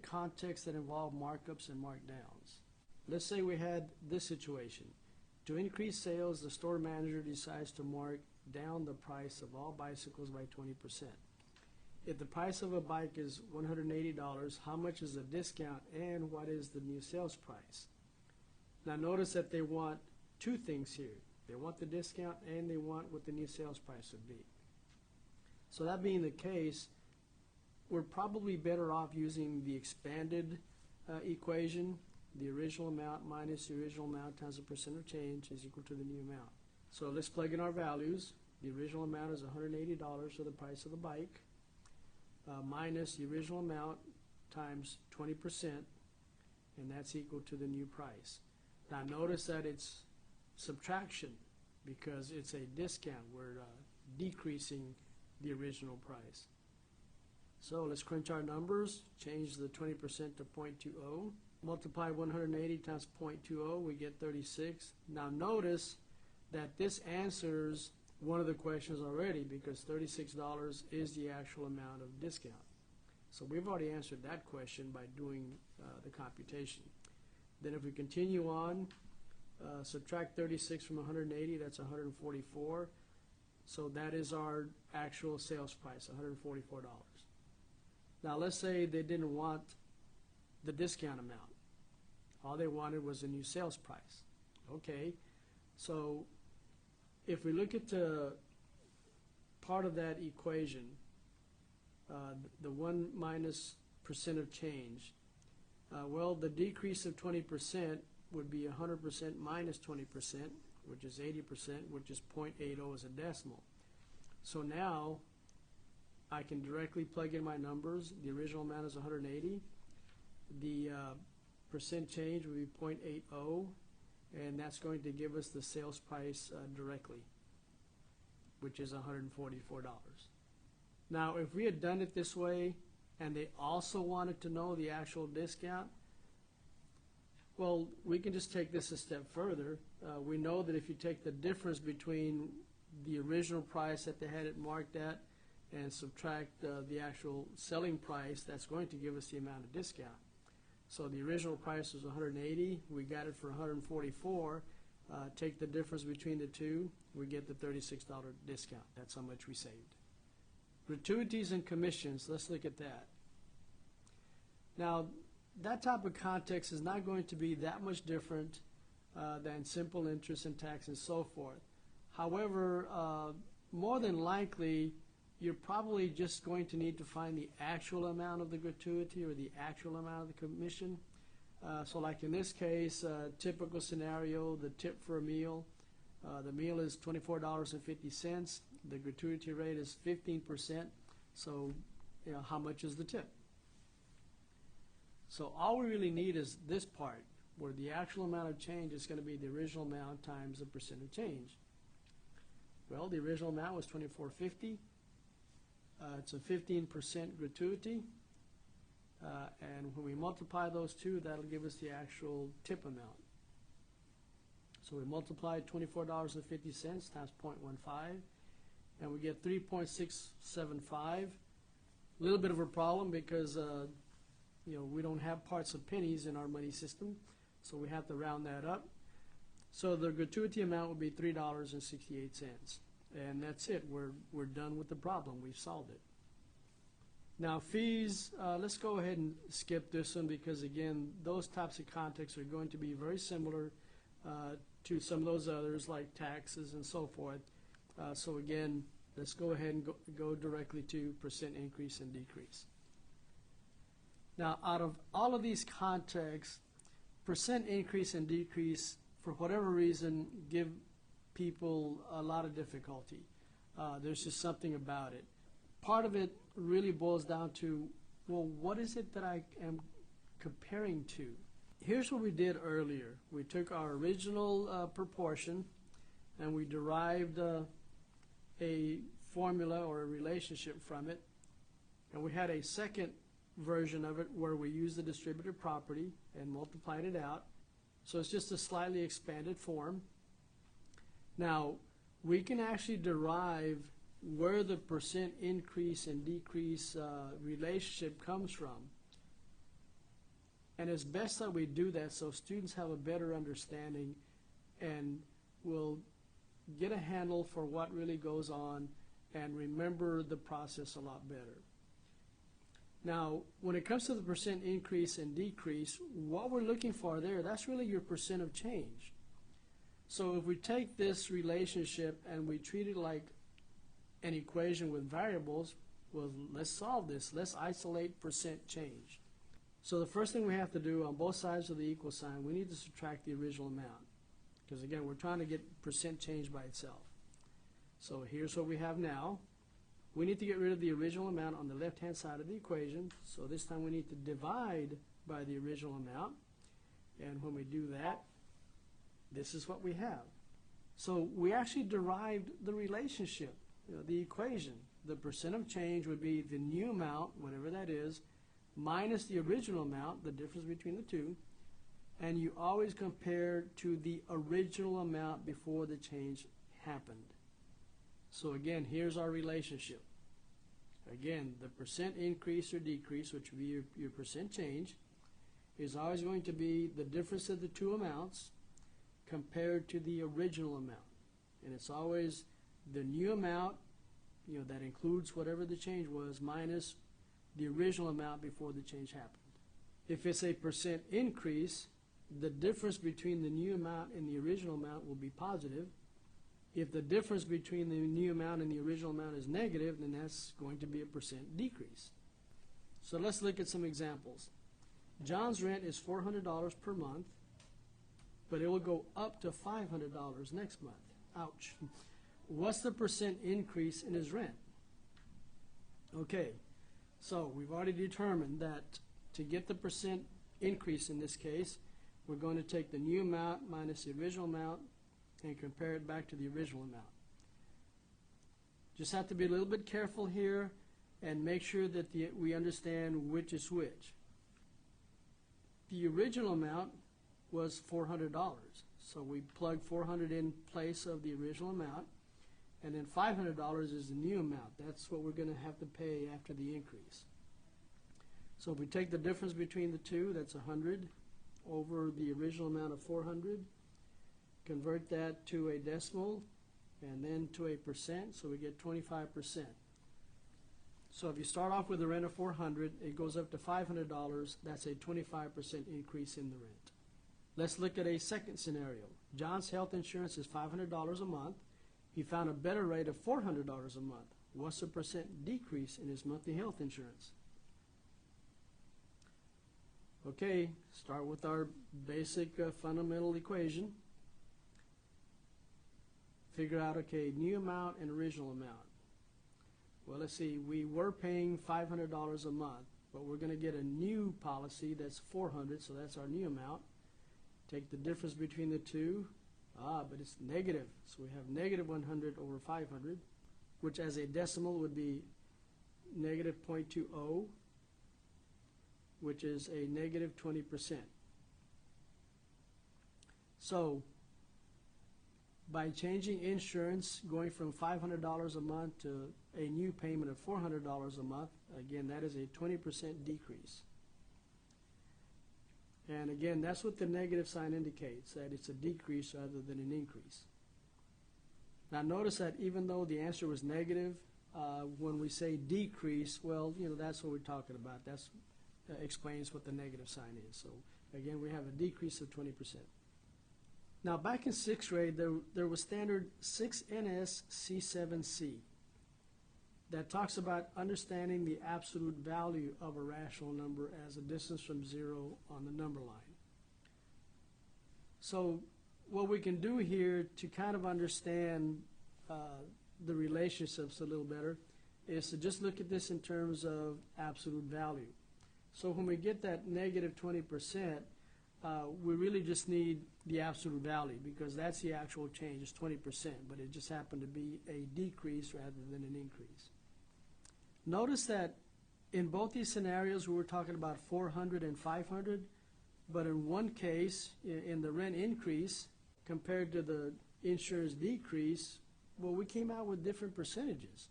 contexts that involve markups and markdowns. Let's say we had this situation. To increase sales, the store manager decides to mark down the price of all bicycles by 20%. If the price of a bike is $180, how much is the discount and what is the new sales price? Now notice that they want two things here. They want the discount and they want what the new sales price would be. So that being the case, we're probably better off using the expanded equation. The original amount minus the original amount times the percent of change is equal to the new amount. So let's plug in our values. The original amount is $180 for the price of the bike, minus the original amount times 20%, and that's equal to the new price. Now notice that it's subtraction because it's a discount. We're decreasing the original price. So let's crunch our numbers, change the 20% to 0.20. Multiply 180 times 0.20, we get 36. Now notice that this answers one of the questions already because $36 is the actual amount of discount. So we've already answered that question by doing the computation. Then if we continue on, subtract 36 from 180, that's 144. So that is our actual sales price, $144. Now let's say they didn't want the discount amount. All they wanted was a new sales price. Okay, so if we look at the part of that equation, the 1 minus percent of change, well, the decrease of 20% would be 100% minus 20%, which is 80%, which is 0.80 as a decimal. So now I can directly plug in my numbers. The original amount is 180. The percent change would be 0.80, and that's going to give us the sales price directly, which is $144. Now, if we had done it this way, and they also wanted to know the actual discount, well, we can just take this a step further. We know that if you take the difference between the original price that they had it marked at and subtract the actual selling price, that's going to give us the amount of discount. So the original price was 180. We got it for 144. Take the difference between the two, we get the $36 discount. That's how much we saved. Gratuities and commissions, let's look at that. Now, that type of context is not going to be that much different than simple interest and tax and so forth. However, more than likely, you're probably just going to need to find the actual amount of the gratuity or the actual amount of the commission. So like in this case, typical scenario, the tip for a meal. The meal is $24.50. The gratuity rate is 15%. So how much is the tip? So all we really need is this part, where the actual amount of change is going to be the original amount times the percent of change. Well, the original amount was $24.50. It's a 15% gratuity, and when we multiply those two, that'll give us the actual tip amount. So we multiply $24.50 times 0.15, and we get 3.675. A little bit of a problem because we don't have parts of pennies in our money system, so we have to round that up. So the gratuity amount would be $3.68. And that's it. We're done with the problem. We've solved it. Now fees, let's go ahead and skip this one because, again, those types of contexts are going to be very similar to some of those others like taxes and so forth. So again, let's go ahead and go directly to percent increase and decrease. Now, out of all of these contexts, percent increase and decrease, for whatever reason, give people a lot of difficulty. There's just something about it. Part of it really boils down to, well, what is it that I am comparing to? Here's what we did earlier. We took our original proportion and we derived a formula or a relationship from it, and we had a second version of it where we used the distributive property and multiplied it out. So it's just a slightly expanded form. Now, we can actually derive where the percent increase and decrease relationship comes from. And it's best that we do that so students have a better understanding and will get a handle for what really goes on and remember the process a lot better. Now, when it comes to the percent increase and decrease, what we're looking for there, that's really your percent of change. So if we take this relationship and we treat it like an equation with variables, well, let's solve this. Let's isolate percent change. So the first thing we have to do on both sides of the equal sign, we need to subtract the original amount. Because again, we're trying to get percent change by itself. So here's what we have now. We need to get rid of the original amount on the left-hand side of the equation. So this time we need to divide by the original amount. And when we do that, this is what we have. So we actually derived the relationship, the equation. The percent of change would be the new amount, whatever that is, minus the original amount, the difference between the two, and you always compare to the original amount before the change happened. So again, here's our relationship. Again, the percent increase or decrease, which would be your percent change, is always going to be the difference of the two amounts compared to the original amount. And it's always the new amount, that includes whatever the change was, minus the original amount before the change happened. If it's a percent increase, the difference between the new amount and the original amount will be positive. If the difference between the new amount and the original amount is negative, then that's going to be a percent decrease. So let's look at some examples. John's rent is $400 per month, but it will go up to $500 next month. Ouch. What's the percent increase in his rent? Okay, so we've already determined that to get the percent increase in this case, we're going to take the new amount minus the original amount and compare it back to the original amount. Just have to be a little bit careful here and make sure that we understand which is which. The original amount was $400, so we plug 400 in place of the original amount, and then $500 is the new amount. That's what we're going to have to pay after the increase. So if we take the difference between the two, that's 100 over the original amount of 400, convert that to a decimal and then to a percent, so we get 25%. So if you start off with a rent of 400, it goes up to $500, that's a 25% increase in the rent. Let's look at a second scenario. John's health insurance is $500 a month. He found a better rate of $400 a month. What's the percent decrease in his monthly health insurance? Okay, start with our basic fundamental equation. Figure out, okay, new amount and original amount. Well, let's see, we were paying $500 a month, but we're going to get a new policy that's $400, so that's our new amount. Take the difference between the two, but it's negative, so we have negative 100 over 500, which as a decimal would be negative 0.20, which is a negative 20%. So by changing insurance, going from $500 a month to a new payment of $400 a month, again, that is a 20% decrease. And again, that's what the negative sign indicates, that it's a decrease rather than an increase. Now notice that even though the answer was negative, when we say decrease, well, that's what we're talking about. That's explains what the negative sign is. So again, we have a decrease of 20%. Now back in 6th grade, there was standard 6NS C7C that talks about understanding the absolute value of a rational number as a distance from zero on the number line. So what we can do here to kind of understand the relationships a little better is to just look at this in terms of absolute value. So when we get that negative 20%, we really just need the absolute value because that's the actual change, it's 20%, but it just happened to be a decrease rather than an increase. Notice that in both these scenarios we were talking about 400 and 500, but in one case, in the rent increase compared to the insurance decrease, well, we came out with different percentages.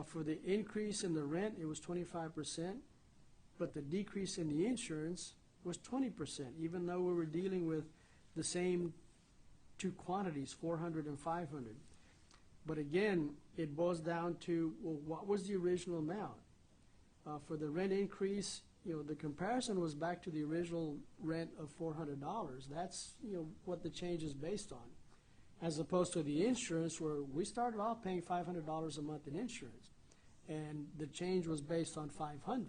For the increase in the rent, it was 25%, but the decrease in the insurance was 20%, even though we were dealing with the same two quantities, 400 and 500. But again, it boils down to, well, what was the original amount? For the rent increase, the comparison was back to the original rent of $400. That's, what the change is based on. As opposed to the insurance, where we started off paying $500 a month in insurance, and the change was based on $500.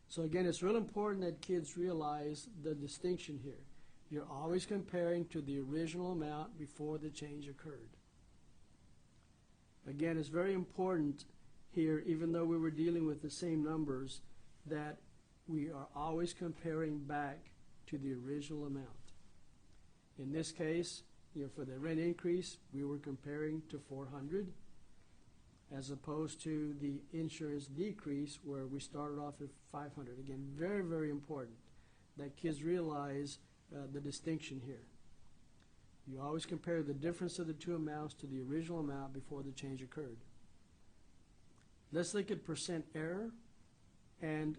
So again, it's real important that kids realize the distinction here. You're always comparing to the original amount before the change occurred. Again, it's very important here, even though we were dealing with the same numbers, that we are always comparing back to the original amount. In this case, for the rent increase, we were comparing to 400, as opposed to the insurance decrease where we started off at 500. Again, very, very important that kids realize the distinction here. You always compare the difference of the two amounts to the original amount before the change occurred. Let's look at percent error, and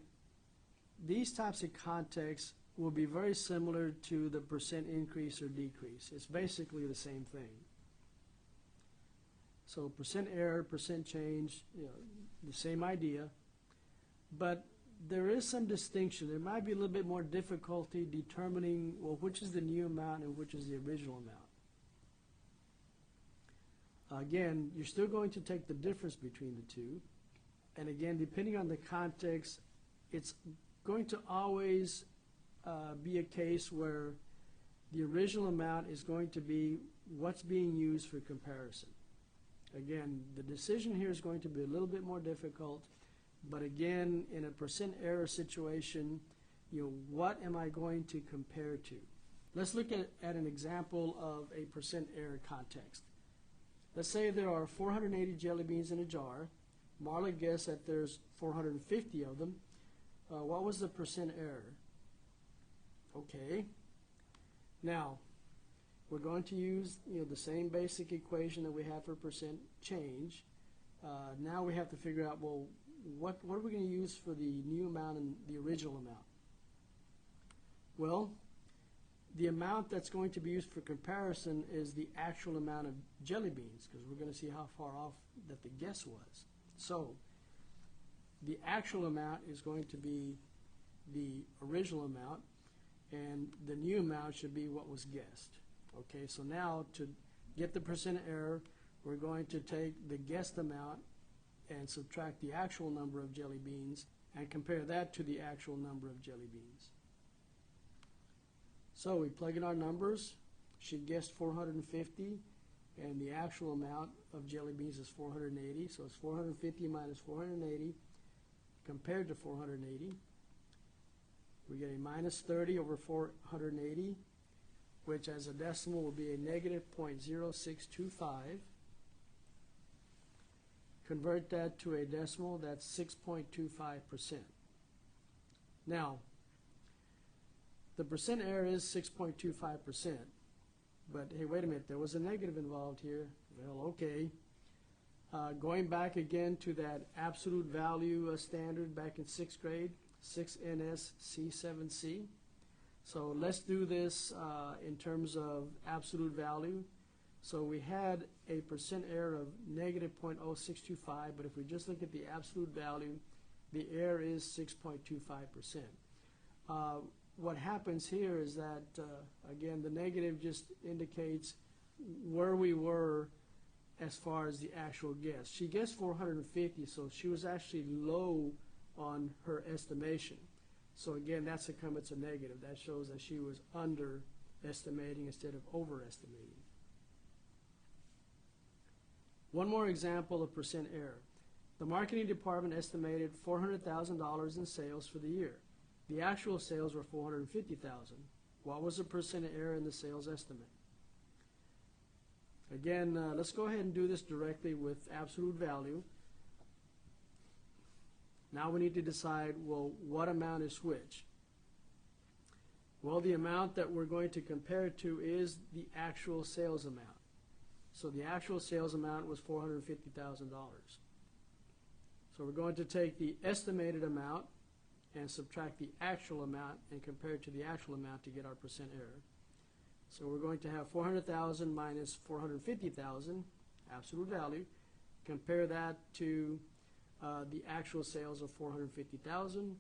these types of contexts will be very similar to the percent increase or decrease. It's basically the same thing. So percent error, percent change, the same idea, but there is some distinction. There might be a little bit more difficulty determining, well, which is the new amount and which is the original amount. Again, you're still going to take the difference between the two, and again, depending on the context, it's going to always be a case where the original amount is going to be what's being used for comparison. Again, the decision here is going to be a little bit more difficult, but again, in a percent error situation, what am I going to compare to? Let's look at an example of a percent error context. Let's say there are 480 jelly beans in a jar. Marla guessed that there's 450 of them. What was the percent error? Okay. Now, we're going to use the same basic equation that we had for percent change. Now we have to figure out, well, what are we going to use for the new amount and the original amount? Well, the amount that's going to be used for comparison is the actual amount of jelly beans, because we're going to see how far off that the guess was. So the actual amount is going to be the original amount, and the new amount should be what was guessed. Okay, so now to get the percent error, we're going to take the guessed amount and subtract the actual number of jelly beans and compare that to the actual number of jelly beans. So we plug in our numbers. She guessed 450, and the actual amount of jelly beans is 480. So it's 450 minus 480 compared to 480. We get a minus 30 over 480, which as a decimal will be a negative 0.0625. Convert that to a decimal, that's 6.25%. Now, the percent error is 6.25%, but hey, wait a minute, there was a negative involved here. Well, okay. Going back again to that absolute value standard back in 6th grade, 6NS C7C. So let's do this in terms of absolute value. So we had a percent error of negative 0.0625, but if we just look at the absolute value, the error is 6.25%. What happens here is that, again, the negative just indicates where we were as far as the actual guess. She guessed 450, so she was actually low on her estimation. So again, it's a negative. That shows that she was underestimating instead of overestimating. One more example of percent error. The marketing department estimated $400,000 in sales for the year. The actual sales were $450,000. What was the percent error in the sales estimate? Again, let's go ahead and do this directly with absolute value. Now we need to decide, well, what amount is which? Well, the amount that we're going to compare it to is the actual sales amount. So the actual sales amount was $450,000. So we're going to take the estimated amount and subtract the actual amount and compare it to the actual amount to get our percent error. So we're going to have 400,000 minus 450,000, absolute value. Compare that to the actual sales of 450,000.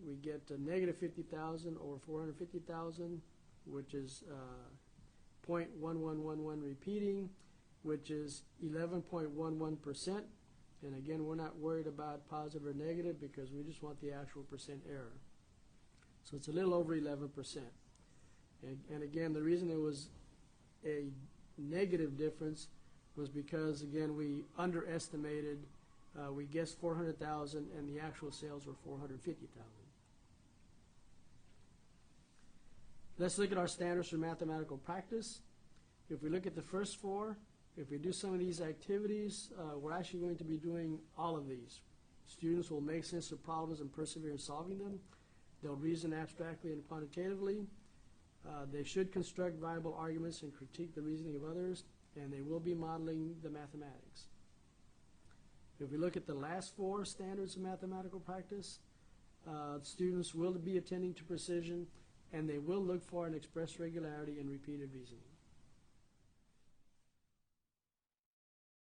We get a negative 50,000 over 450,000, which is 0.1111 repeating, which is 11.11%. And again, we're not worried about positive or negative because we just want the actual percent error. So it's a little over 11%. And again, the reason it was a negative difference was because, again, we underestimated. We guessed 400,000 and the actual sales were 450,000. Let's look at our standards for mathematical practice. If we look at the first four, if we do some of these activities, we're actually going to be doing all of these. Students will make sense of problems and persevere in solving them. They'll reason abstractly and quantitatively. They should construct viable arguments and critique the reasoning of others, and they will be modeling the mathematics. If we look at the last four standards of mathematical practice, students will be attending to precision, and they will look for an express regularity and repeated reasoning.